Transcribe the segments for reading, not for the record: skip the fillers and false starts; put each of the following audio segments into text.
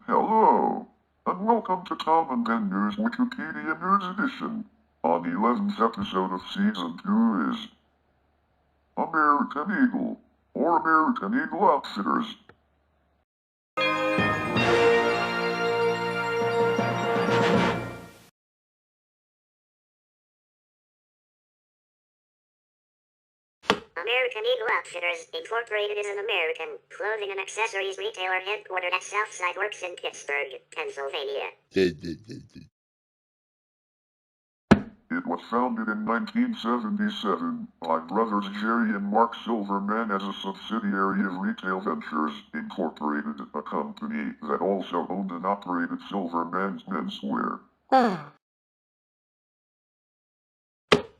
Hello, and welcome to Tom and Ben News Wikipedia News Edition. On the 11th episode of Season 2 is American Eagle, or American Eagle Outfitters. American Eagle Outfitters, Incorporated is an American clothing and accessories retailer headquartered at Southside Works in Pittsburgh, Pennsylvania. It was founded in 1977 by brothers Jerry and Mark Silverman as a subsidiary of Retail Ventures, Incorporated, a company that also owned and operated Silverman's Menswear.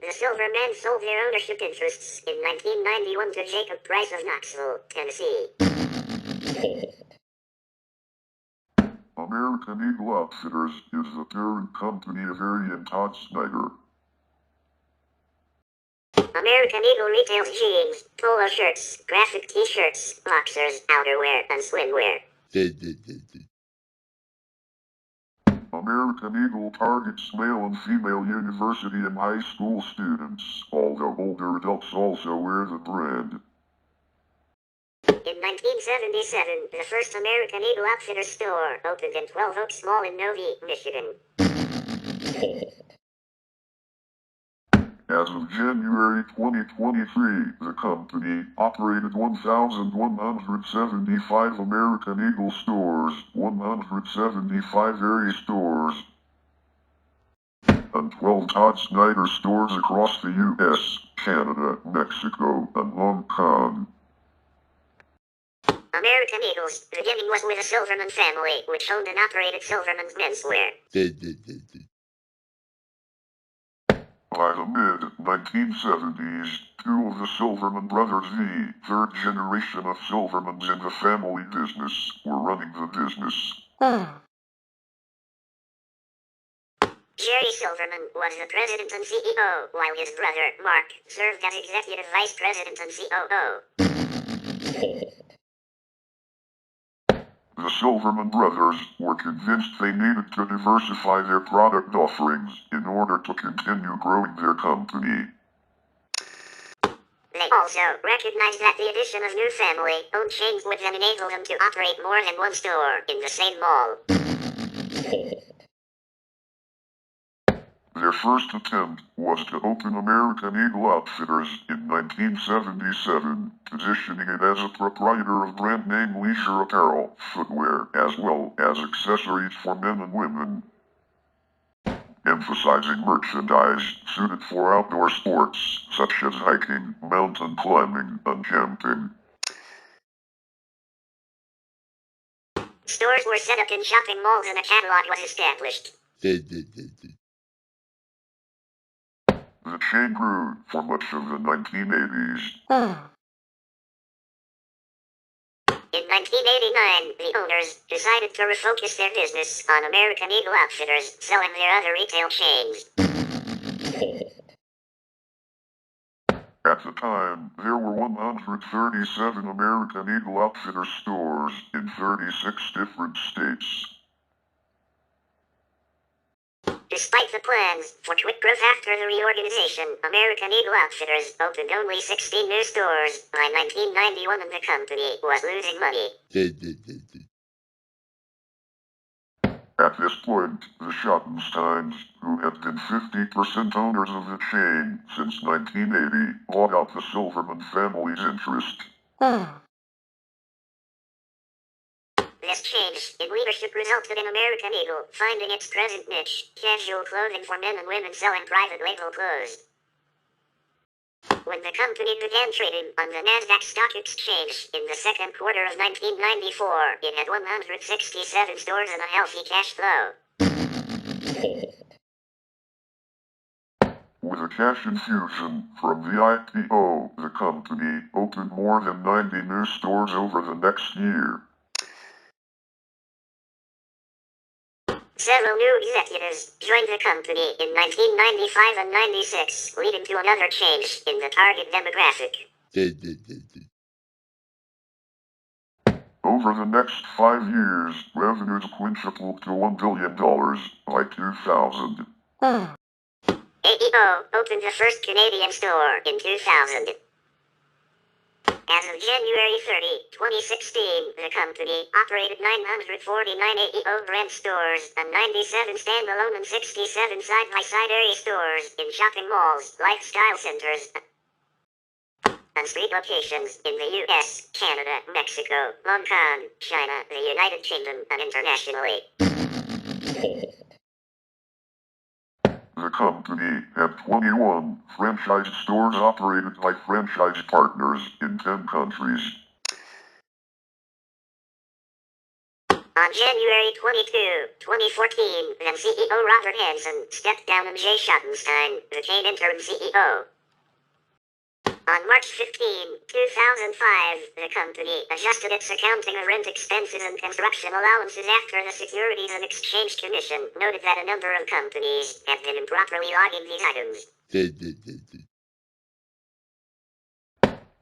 The Silvermen sold their ownership interests in 1991 to Jacob Price of Knoxville, Tennessee. American Eagle Outfitters is the parent company of Harry and Todd Snyder. American Eagle retails jeans, polo shirts, graphic t-shirts, boxers, outerwear, and swimwear. American Eagle targets male and female university and high school students, although older adults also wear the brand. In 1977, the first American Eagle Outfitters store opened in 12 Oaks Mall in Novi, Michigan. As of January 2023, the company operated 1,175 American Eagle stores, 175 Harry stores, and 12 Todd Snyder stores across the U.S., Canada, Mexico, and Hong Kong. American Eagle's beginning was with the Silverman family, which owned and operated Silverman's Menswear. By the mid-1970s, two of the Silverman brothers, the third generation of Silvermans in the family business, were running the business. Jerry Silverman was the president and CEO, while his brother, Mark, served as executive vice president and COO. The Silverman brothers were convinced they needed to diversify their product offerings in order to continue growing their company. They also recognized that the addition of new family-owned chains would then enable them to operate more than one store in the same mall. Their first attempt was to open American Eagle Outfitters in 1977, positioning it as a proprietor of brand name leisure apparel, footwear, as well as accessories for men and women, emphasizing merchandise suited for outdoor sports such as hiking, mountain climbing, and camping. Stores were set up in shopping malls and a catalog was established. The chain grew for much of the 1980s. In 1989, the owners decided to refocus their business on American Eagle Outfitters, selling their other retail chains. At the time, there were 137 American Eagle Outfitters stores in 36 different states. Despite the plans for quick growth after the reorganization, American Eagle Outfitters opened only 16 new stores by 1991 and the company was losing money. At this point, the Schottensteins, who had been 50% owners of the chain since 1980, bought out the Silverman family's interest. This change in leadership resulted in American Eagle finding its present niche, casual clothing for men and women selling private label clothes. When the company began trading on the NASDAQ Stock Exchange in the second quarter of 1994, it had 167 stores and a healthy cash flow. With a cash infusion from the IPO, the company opened more than 90 new stores over the next year. Several new executives joined the company in 1995 and 96, leading to another change in the target demographic. Over the next 5 years, revenues quintupled to $1 billion by 2000. AEO opened the first Canadian store in 2000. As of January 30, 2016, the company operated 949 AEO brand stores and 97 standalone and 67 side-by-side area stores in shopping malls, lifestyle centers, and street locations in the US, Canada, Mexico, Hong Kong, China, the United Kingdom, and internationally. The company had 21 franchise stores operated by franchise partners in 10 countries. On January 22, 2014, then CEO Robert Hansen stepped down and Jay Schottenstein became interim CEO. On March 15, 2005, the company adjusted its accounting of rent expenses and construction allowances after the Securities and Exchange Commission noted that a number of companies have been improperly logging these items.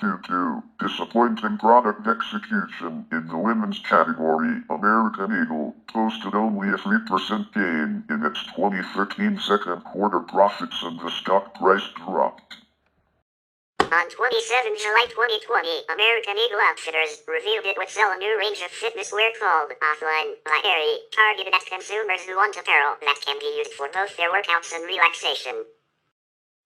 Due to disappointing product execution in the women's category, American Eagle posted only a 3% gain in its 2013 second quarter profits and the stock price dropped. On 27 July 2020, American Eagle Outfitters revealed it would sell a new range of fitness wear called Offline by Aerie, targeted at consumers who want apparel that can be used for both their workouts and relaxation.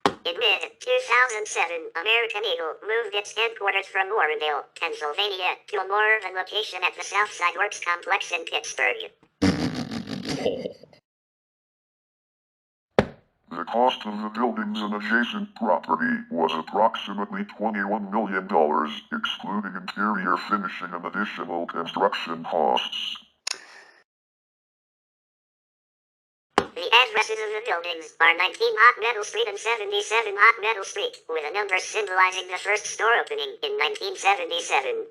In mid-2007, American Eagle moved its headquarters from Warrendale, Pennsylvania, to a more urban location at the Southside Works complex in Pittsburgh. The cost of the buildings and adjacent property was approximately $21 million, excluding interior finishing and additional construction costs. The addresses of the buildings are 19 Hot Metal Street and 77 Hot Metal Street, with a number symbolizing the first store opening in 1977.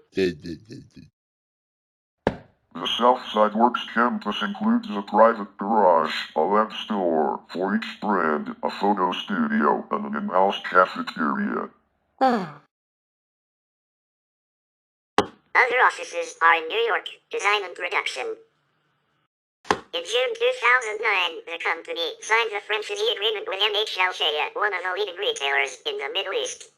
The Southside Works campus includes a private garage, a lab store for each brand, a photo studio, and an in-house cafeteria. Other offices are in New York, design and production. In June 2009, the company signed the franchisee agreement with NHL Shea, one of the leading retailers in the Middle East.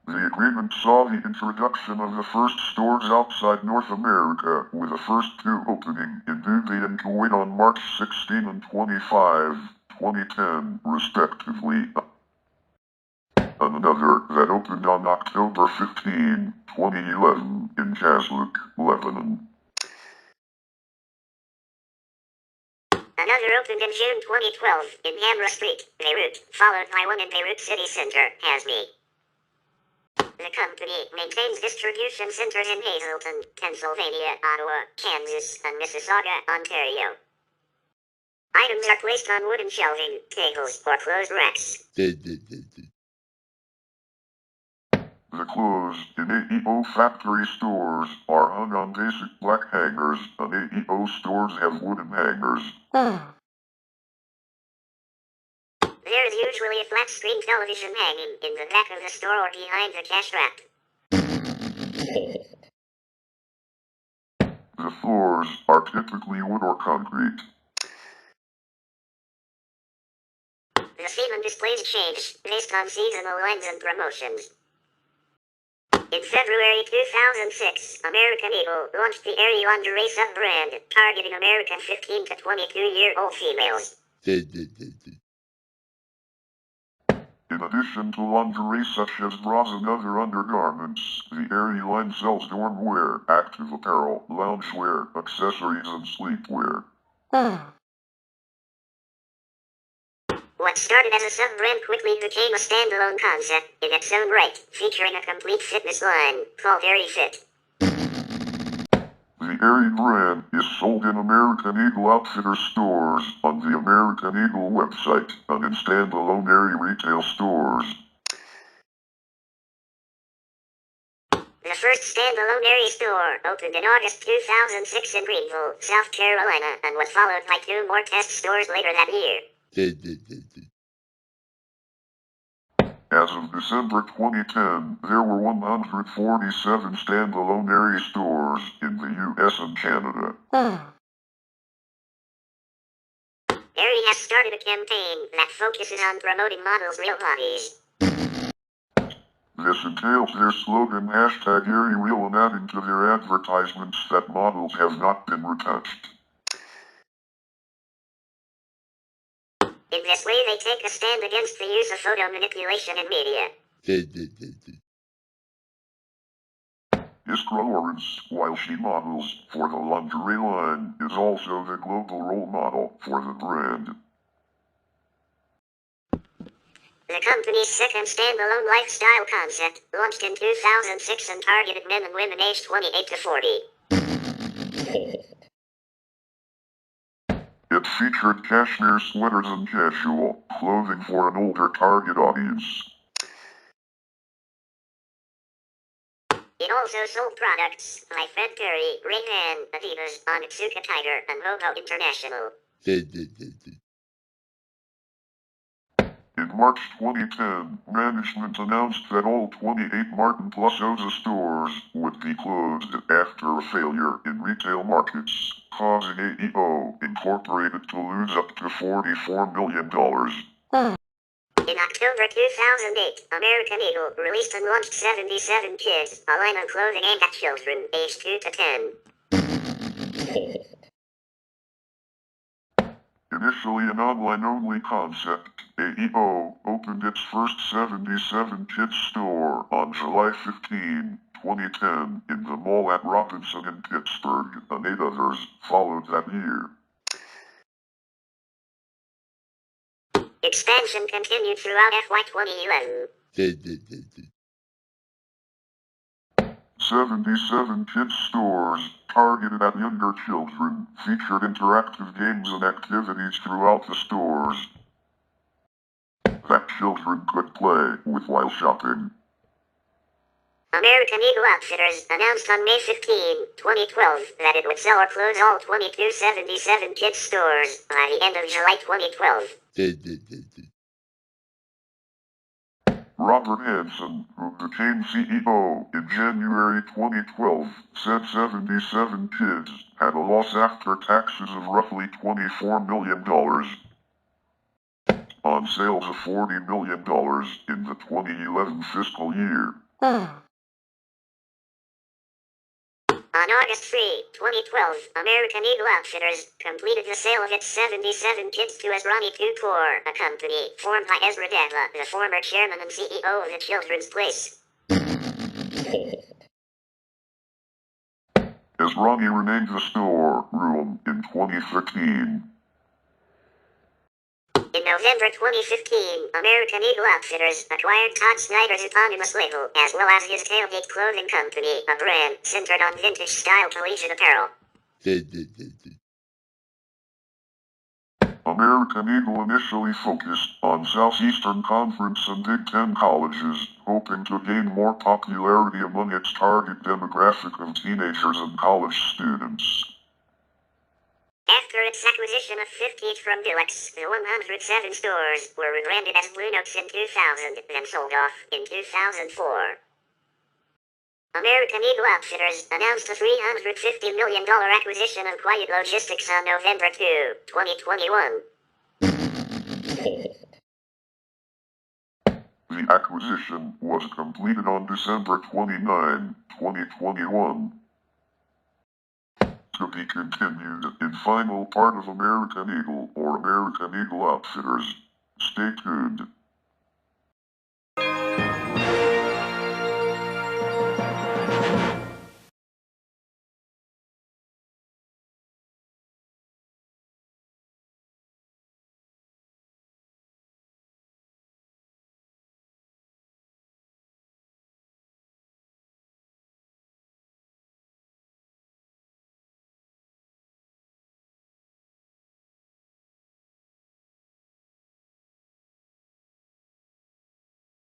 The agreement saw the introduction of the first stores outside North America, with the first two opening in Dubai and Kuwait on March 16 and 25, 2010, respectively, and another that opened on October 15, 2011, in Kazluk, Lebanon. Another opened in June 2012 in Hamra Street, Beirut, followed by one in Beirut City Center, Hasmi. The company maintains distribution centers in Hazleton, Pennsylvania, Ottawa, Kansas, and Mississauga, Ontario. Items are placed on wooden shelving, tables, or closed racks. The clothes in AEO factory stores are hung on basic black hangers, and AEO stores have wooden hangers. There is usually a flat-screen television hanging in the back of the store or behind the cash wrap. The floors are typically wood or concrete. The scene and displays change based on seasonal lines and promotions. In February 2006, American Eagle launched the Aerie lingerie sub-brand, targeting American 15 to 22-year-old females. In addition to lingerie such as bras and other undergarments, the Aerie line sells dorm wear, active apparel, loungewear, accessories, and sleepwear. What started as a sub-brand quickly became a standalone concept in its own right, featuring a complete fitness line called Aerie Fit. The Aerie brand is sold in American Eagle Outfitter stores, on the American Eagle website, and in standalone Aerie retail stores. The first standalone Aerie store opened in August 2006 in Greenville, South Carolina, and was followed by 2 more test stores later that year. As of December 2010, there were 147 standalone Aerie stores in the US and Canada. Aerie has started a campaign that focuses on promoting models' real bodies. This entails their slogan #AerieReal and adding to their advertisements that models have not been retouched. In this way they take a stand against the use of photo manipulation in media. Iskra Lawrence, while she models for the lingerie line, is also the global role model for the brand. The company's second standalone lifestyle concept, launched in 2006 and targeted men and women aged 28 to 40. It featured cashmere sweaters and casual clothing for an older target audience. It also sold products by Fred Perry, Ray-Ban, Adidas, Onitsuka Tiger, and Moto International. In March 2010, management announced that all 28 Martin Plus Oza stores would be closed after a failure in retail markets, causing AEO Incorporated to lose up to $44 million. In October 2008, American Eagle released and launched 77 Kids, a line of clothing aimed at children aged 2 to 10. Initially an online-only concept, AEO opened its first 77 Kids store on July 15, 2010 in the mall at Robinson in Pittsburgh, and 8 others followed that year. Expansion continued throughout FY 2011. 77 Kids stores, targeted at younger children, featured interactive games and activities throughout the stores that children could play with while shopping. American Eagle Outfitters announced on May 15, 2012, that it would sell or close all 2277 Kids stores by the end of July 2012. Robert Hansen, who became CEO in January 2012, said 77 Kids had a loss after taxes of roughly $24 million on sales of $40 million in the 2011 fiscal year. On August 3, 2012, American Eagle Outfitters completed the sale of its 77 Kids to Ronnie Tutor, a company formed by Ezra Deva, the former chairman and CEO of the Children's Place. As Ronnie renamed the store room in 2013. In November 2015, American Eagle Outfitters acquired Todd Snyder's eponymous label, as well as his Tailgate Clothing Company, a brand centered on vintage-style collegiate apparel. American Eagle initially focused on Southeastern Conference and Big Ten colleges, hoping to gain more popularity among its target demographic of teenagers and college students. After its acquisition of 50 from Dulux, the 107 stores were rebranded as Blue Notes in 2000, then sold off in 2004. American Eagle Outfitters announced a $350 million acquisition of Quiet Logistics on November 2, 2021. The acquisition was completed on December 29, 2021. To be continued in final part of American Eagle or American Eagle Outfitters. Stay tuned.